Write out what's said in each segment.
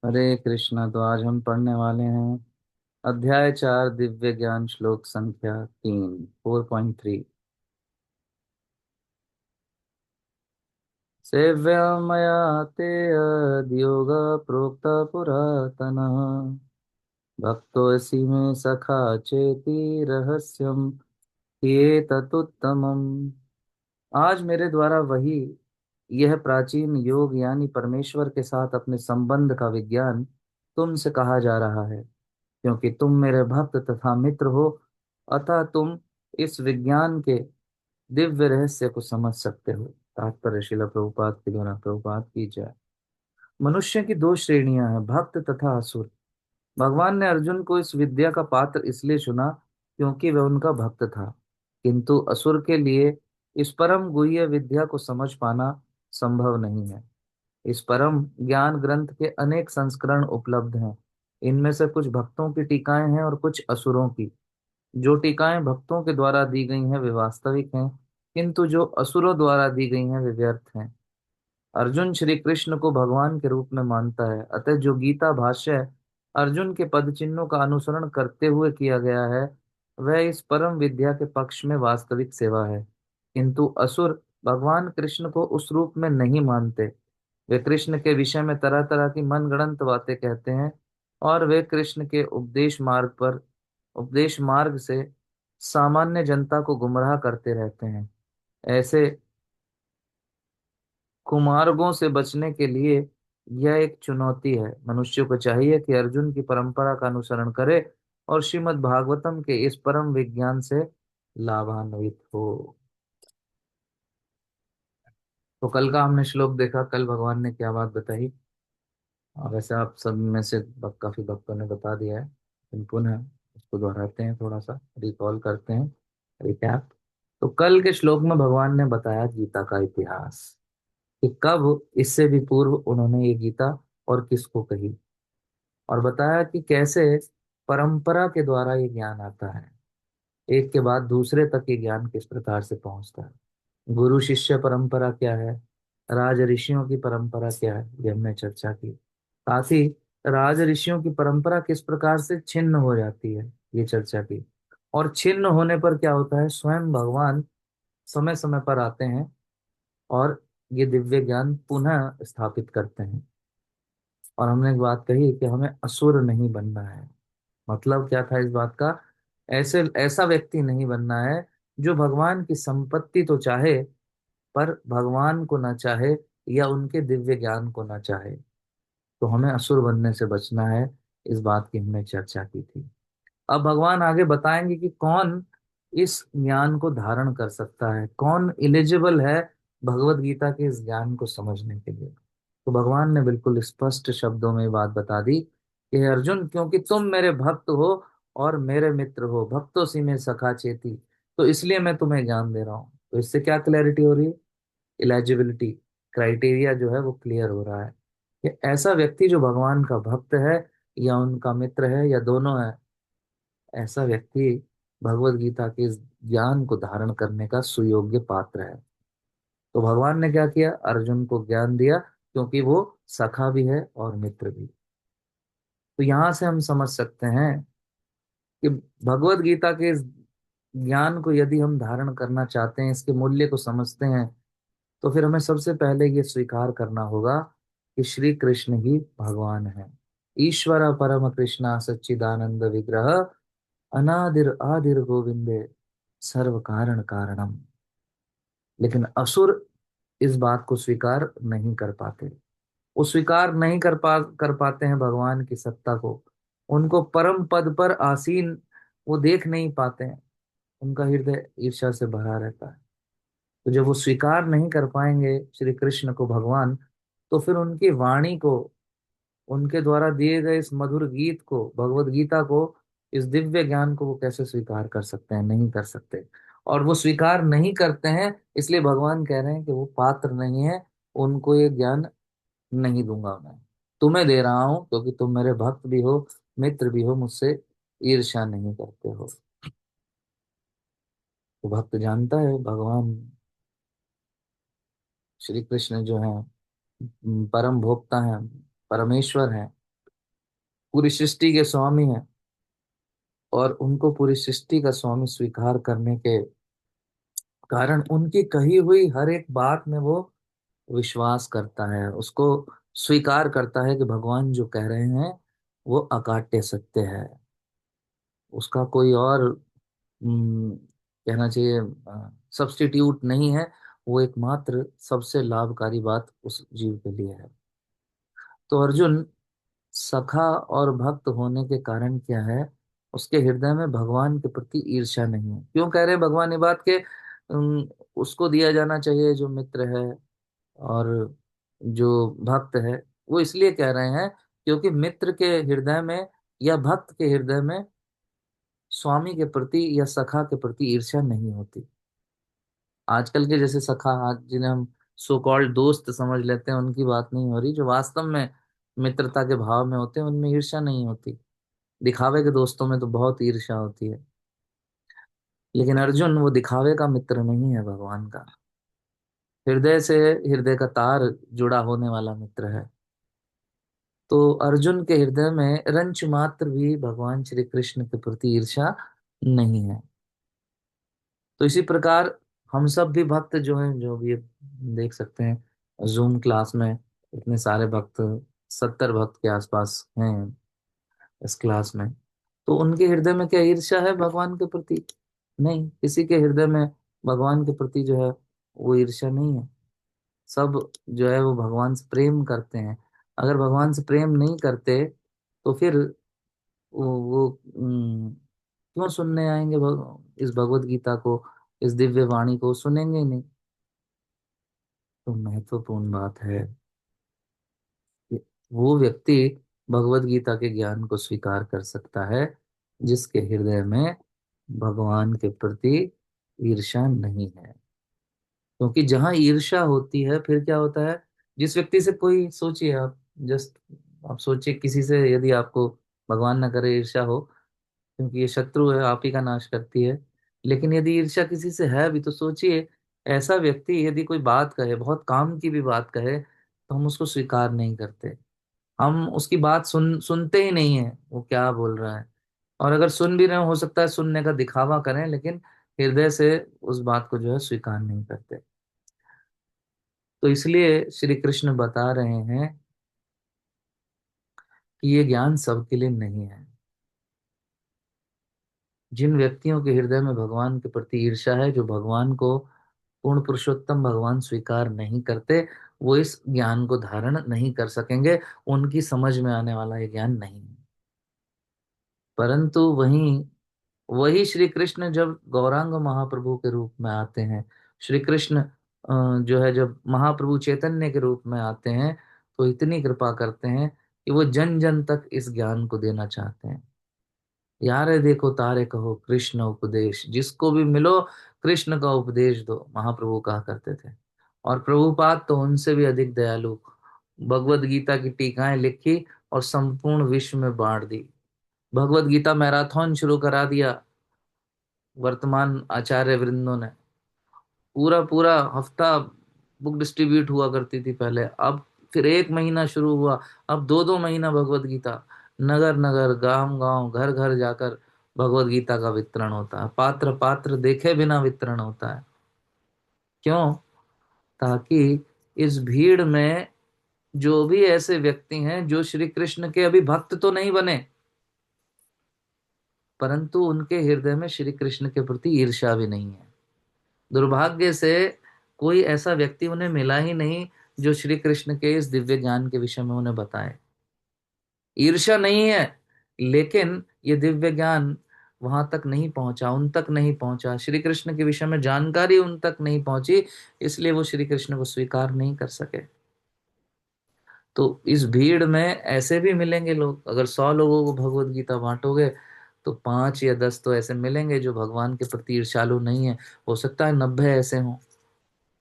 हरे कृष्णा। तो आज हम पढ़ने वाले हैं अध्याय 4, दिव्य ज्ञान, श्लोक संख्या 3, 4.3। सेव्या मया ते योग प्रोक्त पुरातन भक्तोऽसि मे सखा चेति रहस्यम ये ततुत्तमम्। आज मेरे द्वारा वही यह प्राचीन योग यानी परमेश्वर के साथ अपने संबंध का विज्ञान तुमसे कहा जा रहा है, क्योंकि तुम मेरे भक्त तथा मित्र हो। अतः तुम इस विज्ञान के दिव्य रहस्य को समझ सकते हो। तात्पर्य शिला प्रभुपाद के द्वारा प्रभुपाद की जय। मनुष्य की दो श्रेणियां हैं, भक्त तथा असुर। भगवान ने अर्जुन को इस विद्या का पात्र इसलिए चुना क्योंकि वह उनका भक्त था, किंतु असुर के लिए इस परम गुह्य विद्या को समझ पाना संभव नहीं है। इस परम ज्ञान ग्रंथ के अनेक संस्करण उपलब्ध हैं। इनमें से कुछ भक्तों की टीकाएं हैं और कुछ असुरों की। जो टीकाएं भक्तों के द्वारा दी गई हैं वे वास्तविक हैं, किंतु जो असुरों द्वारा दी गई हैं वे व्यर्थ हैं। अर्जुन श्री कृष्ण को भगवान के रूप में मानता है, अतः जो गीता भाष्य अर्जुन के पद चिन्हों का अनुसरण करते हुए किया गया है वह इस परम विद्या के पक्ष में वास्तविक सेवा है। किंतु असुर भगवान कृष्ण को उस रूप में नहीं मानते। वे कृष्ण के विषय में तरह तरह की मनगढ़ंत बातें कहते हैं और वे कृष्ण के उपदेश मार्ग से सामान्य जनता को गुमराह करते रहते हैं। ऐसे कुमार्गों से बचने के लिए यह एक चुनौती है। मनुष्य को चाहिए कि अर्जुन की परंपरा का अनुसरण करे और श्रीमद् भागवतम के इस परम विज्ञान से लाभान्वित हो। तो कल का हमने श्लोक देखा, कल भगवान ने क्या बात बताई। वैसे आप सब में से काफी भक्तों ने बता दिया है, लेकिन पुनः उसको दोहराते हैं, थोड़ा सा रिकॉल करते हैं, रिकैप। तो कल के श्लोक में भगवान ने बताया गीता का इतिहास, कि कब इससे भी पूर्व उन्होंने ये गीता और किसको कही, और बताया कि कैसे परंपरा के द्वारा ये ज्ञान आता है, एक के बाद दूसरे तक ये ज्ञान किस प्रकार से पहुंचता है। गुरु शिष्य परंपरा क्या है, राज ऋषियों की परंपरा क्या है, ये हमने चर्चा की। साथ ही राज ऋषियों की परंपरा किस प्रकार से छिन्न हो जाती है, ये चर्चा की। और छिन्न होने पर क्या होता है, स्वयं भगवान समय समय पर आते हैं और ये दिव्य ज्ञान पुनः स्थापित करते हैं। और हमने एक बात कही कि हमें असुर नहीं बनना है। मतलब क्या था इस बात का, ऐसे ऐसा व्यक्ति नहीं बनना है जो भगवान की संपत्ति तो चाहे पर भगवान को ना चाहे या उनके दिव्य ज्ञान को ना चाहे। तो हमें असुर बनने से बचना है, इस बात की हमने चर्चा की थी। अब भगवान आगे बताएंगे कि कौन इस ज्ञान को धारण कर सकता है, कौन एलिजिबल है भगवत गीता के इस ज्ञान को समझने के लिए। तो भगवान ने बिल्कुल स्पष्ट शब्दों में ये बात बता दी कि हे अर्जुन, क्योंकि तुम मेरे भक्त हो और मेरे मित्र हो, भक्तों सी में सखा चेती, तो इसलिए मैं तुम्हें ज्ञान दे रहा हूँ। तो इससे क्या क्लैरिटी हो रही है, इलिजिबिलिटी क्राइटेरिया जो है वो क्लियर हो रहा है कि ऐसा व्यक्ति जो भगवान का भक्त है या उनका मित्र है या दोनों है, ऐसा व्यक्ति भगवत गीता के इस ज्ञान को धारण करने का सुयोग्य पात्र है। तो भगवान ने क्या किया, अर्जुन को ज्ञान दिया, क्योंकि वो सखा भी है और मित्र भी। तो यहां से हम समझ सकते हैं कि भगवत गीता के इस ज्ञान को यदि हम धारण करना चाहते हैं, इसके मूल्य को समझते हैं, तो फिर हमें सबसे पहले ये स्वीकार करना होगा कि श्री कृष्ण ही भगवान है। ईश्वर परम कृष्णा सच्चिदानंद विग्रह अनादिर आदिर गोविंदे सर्व कारण कारणम। लेकिन असुर इस बात को स्वीकार नहीं कर पाते। वो स्वीकार नहीं कर पाते हैं भगवान की सत्ता को। उनको परम पद पर आसीन वो देख नहीं पाते हैं। उनका हृदय ईर्ष्या से भरा रहता है। तो जब वो स्वीकार नहीं कर पाएंगे श्री कृष्ण को भगवान, तो फिर उनकी वाणी को, उनके द्वारा दिए गए इस मधुर गीत को, भगवत गीता को, इस दिव्य ज्ञान को वो कैसे स्वीकार कर सकते हैं, नहीं कर सकते। और वो स्वीकार नहीं करते हैं, इसलिए भगवान कह रहे हैं कि वो पात्र नहीं है, उनको ये ज्ञान नहीं दूंगा मैं। तुम्हें दे रहा हूं क्योंकि तुम मेरे भक्त भी हो, मित्र भी हो, मुझसे ईर्ष्या नहीं करते हो। तो भक्त जानता है भगवान श्री कृष्ण जो है परम भोक्ता है, परमेश्वर है। पूरी सृष्टि के स्वामी हैं, और उनको पूरी सृष्टि का स्वामी स्वीकार करने के कारण उनकी कही हुई हर एक बात में वो विश्वास करता है, उसको स्वीकार करता है कि भगवान जो कह रहे हैं वो अकाट्य सत्य है। उसका कोई और कहना चाहिए सब्स्टिट्यूट नहीं है। वो एकमात्र सबसे लाभकारी बात उस जीव के लिए है। तो अर्जुन सखा और भक्त होने के कारण क्या है, उसके हृदय में भगवान के प्रति ईर्ष्या नहीं है। क्यों कह रहे हैं भगवान ये बात के उसको दिया जाना चाहिए जो मित्र है और जो भक्त है। वो इसलिए कह रहे हैं क्योंकि मित्र के हृदय में या भक्त के हृदय में स्वामी के प्रति या सखा के प्रति ईर्ष्या नहीं होती। आजकल के जैसे सखा, आज जिन्हें हम सो कॉल्ड दोस्त समझ लेते हैं, उनकी बात नहीं हो रही। जो वास्तव में मित्रता के भाव में होते हैं उनमें ईर्ष्या नहीं होती। दिखावे के दोस्तों में तो बहुत ईर्ष्या होती है। लेकिन अर्जुन वो दिखावे का मित्र नहीं है, भगवान का हृदय से हृदय का तार जुड़ा होने वाला मित्र है। तो अर्जुन के हृदय में रंच मात्र भी भगवान श्री कृष्ण के प्रति ईर्ष्या नहीं है। तो इसी प्रकार हम सब भी भक्त जो हैं, जो भी देख सकते हैं जूम क्लास में इतने सारे भक्त, 70 भक्त के आसपास हैं इस क्लास में। तो उनके हृदय में क्या ईर्ष्या है भगवान के प्रति? नहीं, किसी के हृदय में भगवान के प्रति जो है वो ईर्ष्या नहीं है। सब जो है वो भगवान से प्रेम करते हैं। अगर भगवान से प्रेम नहीं करते तो फिर वो क्यों सुनने आएंगे इस भगवत गीता को, इस दिव्य वाणी को सुनेंगे ही नहीं। तो महत्वपूर्ण बात है कि वो व्यक्ति भगवत गीता के ज्ञान को स्वीकार कर सकता है जिसके हृदय में भगवान के प्रति ईर्ष्या नहीं है। क्योंकि जहां ईर्ष्या होती है फिर क्या होता है, जिस व्यक्ति से कोई, सोचिए आप, जस्ट आप सोचिए किसी से यदि आपको, भगवान ना करे, ईर्ष्या हो, क्योंकि ये शत्रु है, आप ही का नाश करती है। लेकिन यदि ईर्ष्या किसी से है भी तो सोचिए, ऐसा व्यक्ति यदि कोई बात कहे, बहुत काम की भी बात कहे, तो हम उसको स्वीकार नहीं करते। हम उसकी बात सुनते ही नहीं है वो क्या बोल रहा है। और अगर सुन भी रहे हो सकता है सुनने का दिखावा करें, लेकिन हृदय से उस बात को जो है स्वीकार नहीं करते। तो इसलिए श्री कृष्ण बता रहे हैं कि ये ज्ञान सबके लिए नहीं है। जिन व्यक्तियों के हृदय में भगवान के प्रति ईर्ष्या है, जो भगवान को पूर्ण पुरुषोत्तम भगवान स्वीकार नहीं करते, वो इस ज्ञान को धारण नहीं कर सकेंगे। उनकी समझ में आने वाला ये ज्ञान नहीं है। परंतु वहीं वही श्री कृष्ण जब गौरांग महाप्रभु के रूप में आते हैं, श्री कृष्ण जो है जब महाप्रभु चैतन्य के रूप में आते हैं, तो इतनी कृपा करते हैं कि वो जन जन तक इस ज्ञान को देना चाहते हैं। यारे देखो तारे कहो कृष्ण उपदेश, जिसको भी मिलो कृष्ण का उपदेश दो, महाप्रभु कहा करते थे। और प्रभुपाद तो उनसे भी अधिक दयालु, भगवत गीता की टीकाएं लिखी और संपूर्ण विश्व में बांट दी। भगवत गीता मैराथन शुरू करा दिया वर्तमान आचार्य वृंदों ने। पूरा पूरा हफ्ता बुक डिस्ट्रीब्यूट हुआ करती थी पहले, अब फिर एक महीना शुरू हुआ, अब दो दो महीना भगवत गीता, नगर नगर गांव गांव घर घर जाकर भगवत गीता का वितरण होता है। पात्र पात्र देखे बिना वितरण होता है। क्यों? ताकि इस भीड़ में जो भी ऐसे व्यक्ति हैं जो श्री कृष्ण के अभी भक्त तो नहीं बने, परंतु उनके हृदय में श्री कृष्ण के प्रति ईर्ष्या भी नहीं है। दुर्भाग्य से कोई ऐसा व्यक्ति उन्हें मिला ही नहीं जो श्री कृष्ण के इस दिव्य ज्ञान के विषय में उन्हें बताए। ईर्ष्या नहीं है, लेकिन ये दिव्य ज्ञान वहां तक नहीं पहुंचा, उन तक नहीं पहुंचा, श्री कृष्ण के विषय में जानकारी उन तक नहीं पहुंची, इसलिए वो श्री कृष्ण को स्वीकार नहीं कर सके। तो इस भीड़ में ऐसे भी मिलेंगे लोग। अगर 100 लोगों को भगवत गीता बांटोगे तो 5 या 10 तो ऐसे मिलेंगे जो भगवान के प्रति ईर्ष्यालु नहीं है। हो सकता है 90 ऐसे हों,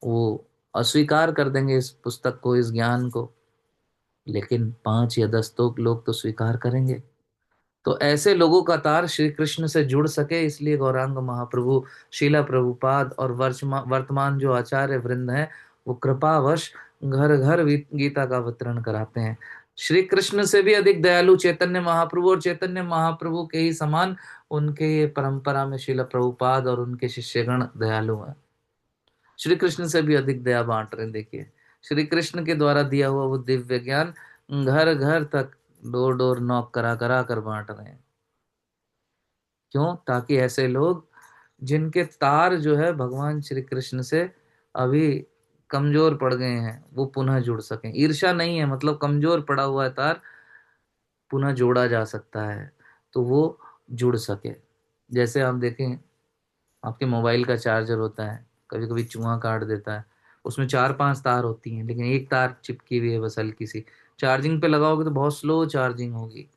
वो अस्वीकार कर देंगे इस पुस्तक को, इस ज्ञान को। लेकिन 5 या 10 तो लोग तो स्वीकार करेंगे। तो ऐसे लोगों का तार श्री कृष्ण से जुड़ सके, इसलिए गौरांग महाप्रभु, शीला प्रभुपाद और वर्तमान जो आचार्य वृंद हैं, वो कृपावश घर घर गीता का वितरण कराते हैं। श्री कृष्ण से भी अधिक दयालु चैतन्य महाप्रभु, और चैतन्य महाप्रभु के ही समान उनके ये परंपरा में श्रील प्रभुपाद और उनके शिष्यगण दयालु हैं। श्री कृष्ण से भी अधिक दया बांट रहे हैं। देखिए, श्री कृष्ण के द्वारा दिया हुआ वो दिव्य ज्ञान घर घर तक डोर डोर नॉक करा करा कर बांट रहे हैं। क्यों? ताकि ऐसे लोग जिनके तार जो है भगवान श्री कृष्ण से अभी कमजोर पड़ गए हैं, वो पुनः जुड़ सकें। ईर्ष्या नहीं है, मतलब कमजोर पड़ा हुआ है तार, पुनः जोड़ा जा सकता है, तो वो जुड़ सके। जैसे आप देखें, आपके मोबाइल का चार्जर होता है, कभी कभी चूहा काट देता है, उसमें चार पांच तार होती हैं, लेकिन एक तार चिपकी हुई है बस हल्की सी। चार्जिंग पे लगाओगे तो बहुत स्लो चार्जिंग होगी।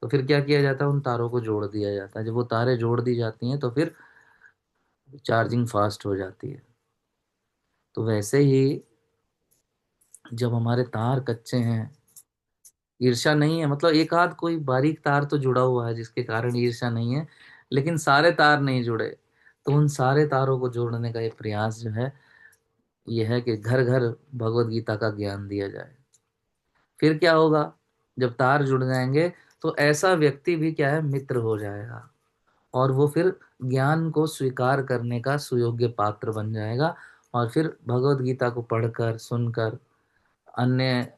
तो फिर क्या किया जाता है, उन तारों को जोड़ दिया जाता है। जब वो तारें जोड़ दी जाती हैं तो फिर चार्जिंग फास्ट हो जाती है। तो वैसे ही जब हमारे तार कच्चे हैं, ईर्ष्या नहीं है, मतलब एक आध कोई बारीक तार तो जुड़ा हुआ है जिसके कारण ईर्ष्या नहीं है, लेकिन सारे तार नहीं जुड़े, तो उन सारे तारों को जोड़ने का ये प्रयास जो है, ये है कि घर घर भगवत गीता का ज्ञान दिया जाए। फिर क्या होगा, जब तार जुड़ जाएंगे तो ऐसा व्यक्ति भी क्या है, मित्र हो जाएगा, और वो फिर ज्ञान को स्वीकार करने का सुयोग्य पात्र बन जाएगा। और फिर भगवत गीता को पढ़कर सुनकर, अन्य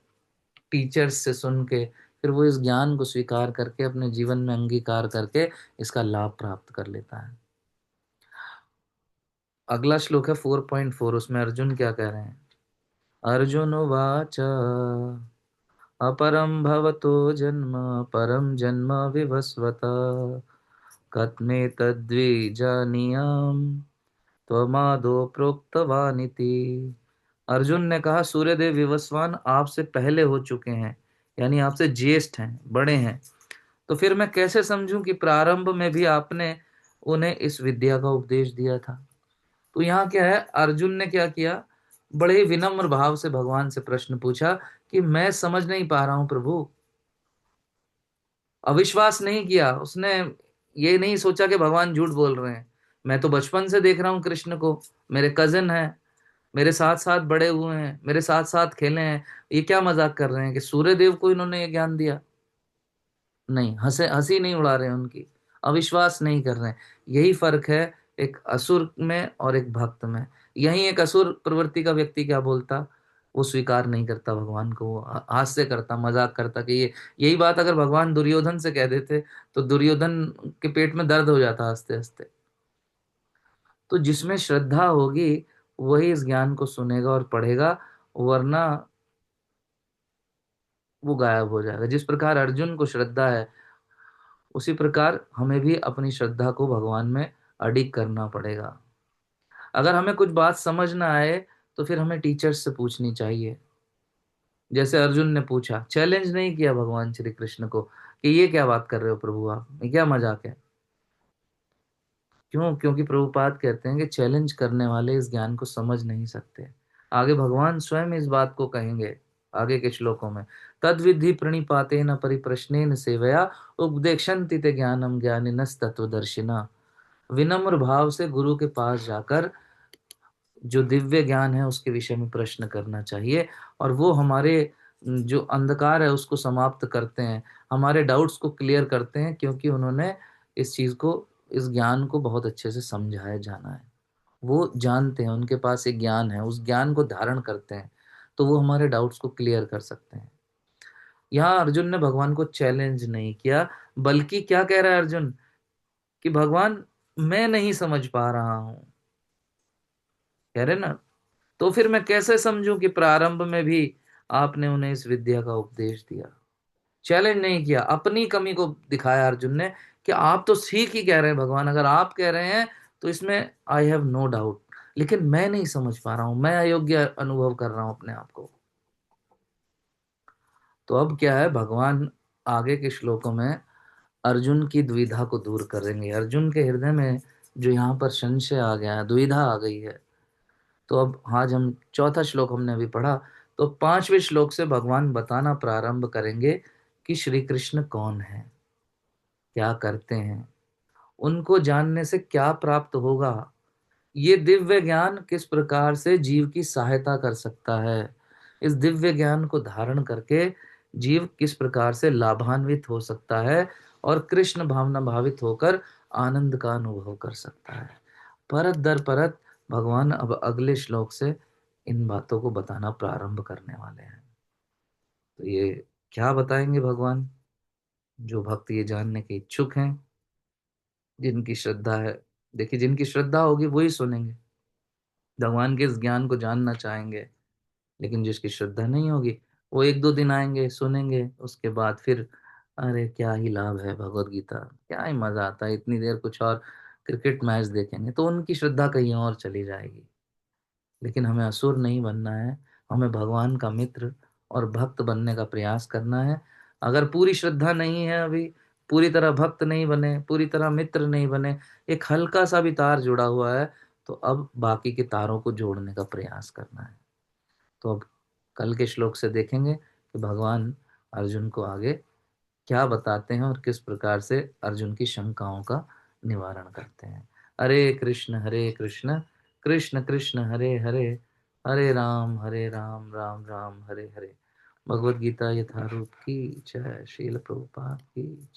टीचर्स से सुन के, फिर वो इस ज्ञान को स्वीकार करके अपने जीवन में अंगीकार करके इसका लाभ प्राप्त कर लेता है। अगला श्लोक है 4.4। उसमें अर्जुन क्या कह रहे हैं? अर्जुन उवाच अपरं भवतो जन्म परम जन्म विवस्वत कथमेतद्विजानीयाम् त्वमादो प्रोक्तवानिति। अर्जुन ने कहा, सूर्यदेव विवस्वान आपसे पहले हो चुके हैं, यानी आपसे ज्येष्ठ हैं, बड़े हैं, तो फिर मैं कैसे समझूं कि प्रारंभ में भी आपने उन्हें इस विद्या का उपदेश दिया था। तो यहाँ क्या है, अर्जुन ने क्या किया, बड़े ही विनम्र भाव से भगवान से प्रश्न पूछा कि मैं समझ नहीं पा रहा हूं प्रभु। अविश्वास नहीं किया उसने, ये नहीं सोचा कि भगवान झूठ बोल रहे हैं। मैं तो बचपन से देख रहा हूँ कृष्ण को, मेरे कजिन है, मेरे साथ साथ बड़े हुए हैं, मेरे साथ साथ खेले हैं, ये क्या मजाक कर रहे हैं कि सूर्य देव को इन्होंने ये ज्ञान दिया? नहीं, हंसे, हंसी नहीं उड़ा रहे हैं उनकी, अविश्वास नहीं कर रहे हैं। यही फर्क है एक असुर में और एक भक्त में। यही एक असुर प्रवृत्ति का व्यक्ति क्या बोलता, वो स्वीकार नहीं करता भगवान को, वो हास्य करता, मजाक करता कि ये, यही बात अगर भगवान दुर्योधन से कह देते तो दुर्योधन के पेट में दर्द हो जाता हंसते हंसते। तो जिसमें श्रद्धा होगी वही इस ज्ञान को सुनेगा और पढ़ेगा, वरना वो गायब हो जाएगा। जिस प्रकार अर्जुन को श्रद्धा है, उसी प्रकार हमें भी अपनी श्रद्धा को भगवान में अडिग करना पड़ेगा। अगर हमें कुछ बात समझ ना आए तो फिर हमें टीचर्स से पूछनी चाहिए। जैसे अर्जुन ने पूछा, चैलेंज नहीं किया भगवान श्री कृष्ण को कि ये क्या बात कर रहे हो प्रभु आप, ये क्या मजाक है। क्यों? क्योंकि प्रभुपाद कहते हैं कि चैलेंज करने वाले इस ज्ञान को समझ नहीं सकते। आगे भगवान स्वयं इस बात को कहेंगे आगे के श्लोकों में। तद विधि प्रणिपातेन परिप्रश्नेन सेवया उपदेक्षन्ति ते ज्ञानम ज्ञानिनस् तत्वदर्शिना। विनम्र भाव से गुरु के पास जाकर जो दिव्य ज्ञान है उसके विषय में प्रश्न करना चाहिए, और वो हमारे जो अंधकार है उसको समाप्त करते हैं, हमारे डाउट्स को क्लियर करते हैं, क्योंकि उन्होंने इस चीज को, इस ज्ञान को बहुत अच्छे से समझाया जाना है। वो जानते हैं, उनके पास एक ज्ञान है, उस ज्ञान को धारण करते हैं, तो वो हमारे डाउट्स को क्लियर कर सकते हैं। यहाँ अर्जुन ने भगवान को चैलेंज नहीं किया, बल्कि क्या कह रहा है अर्जुन कि भगवान मैं नहीं समझ पा रहा हूं, कह रहे ना, तो फिर मैं कैसे समझूं कि प्रारंभ में भी आपने उन्हें इस विद्या का उपदेश दिया। चैलेंज नहीं किया, अपनी कमी को दिखाया अर्जुन ने कि आप तो ठीक ही कह रहे हैं भगवान, अगर आप कह रहे हैं तो इसमें आई हैव नो डाउट, लेकिन मैं नहीं समझ पा रहा हूं, मैं अयोग्य अनुभव कर रहा हूं अपने आप को। तो अब क्या है, भगवान आगे के श्लोकों में अर्जुन की द्विधा को दूर करेंगे। अर्जुन के हृदय में जो यहाँ पर संशय आ गया है, दुविधा आ गई है, तो अब आज हम चौथा श्लोक हमने अभी पढ़ा, तो पांचवें श्लोक से भगवान बताना प्रारंभ करेंगे कि श्री कृष्ण कौन है, क्या करते हैं, उनको जानने से क्या प्राप्त होगा, ये दिव्य ज्ञान किस प्रकार से जीव की सहायता कर सकता है। इस दिव्य ज्ञान को धारण करके जीव किस प्रकार से लाभान्वित हो सकता है और कृष्ण भावना भावित होकर आनंद का अनुभव कर सकता है। परत दर परत भगवान अब अगले श्लोक से इन बातों को बताना प्रारंभ करने वाले हैं। तो ये क्या बताएंगे भगवान? जो भक्त ये जानने के इच्छुक हैं, जिनकी श्रद्धा है, देखिए जिनकी श्रद्धा होगी वही सुनेंगे, भगवान के इस ज्ञान को जानना चाहेंगे। लेकिन जिसकी श्रद्धा नहीं होगी, वो एक दो दिन आएंगे, सुनेंगे, उसके बाद फिर अरे क्या ही लाभ है भगवत गीता, क्या ही मजा आता है, इतनी देर कुछ और क्रिकेट मैच देखेंगे, तो उनकी श्रद्धा कहीं और चली जाएगी। लेकिन हमें असुर नहीं बनना है, हमें भगवान का मित्र और भक्त बनने का प्रयास करना है। अगर पूरी श्रद्धा नहीं है अभी, पूरी तरह भक्त नहीं बने, पूरी तरह मित्र नहीं बने, एक हल्का सा भी तार जुड़ा हुआ है, तो अब बाकी के तारों को जोड़ने का प्रयास करना है। तो अब कल के श्लोक से देखेंगे कि भगवान अर्जुन को आगे क्या बताते हैं और किस प्रकार से अर्जुन की शंकाओं का निवारण करते हैं। हरे कृष्ण कृष्ण कृष्ण हरे हरे, हरे राम राम राम हरे हरे। भगवत गीता यथारूप की जय। श्रील प्रभुपाद की जय।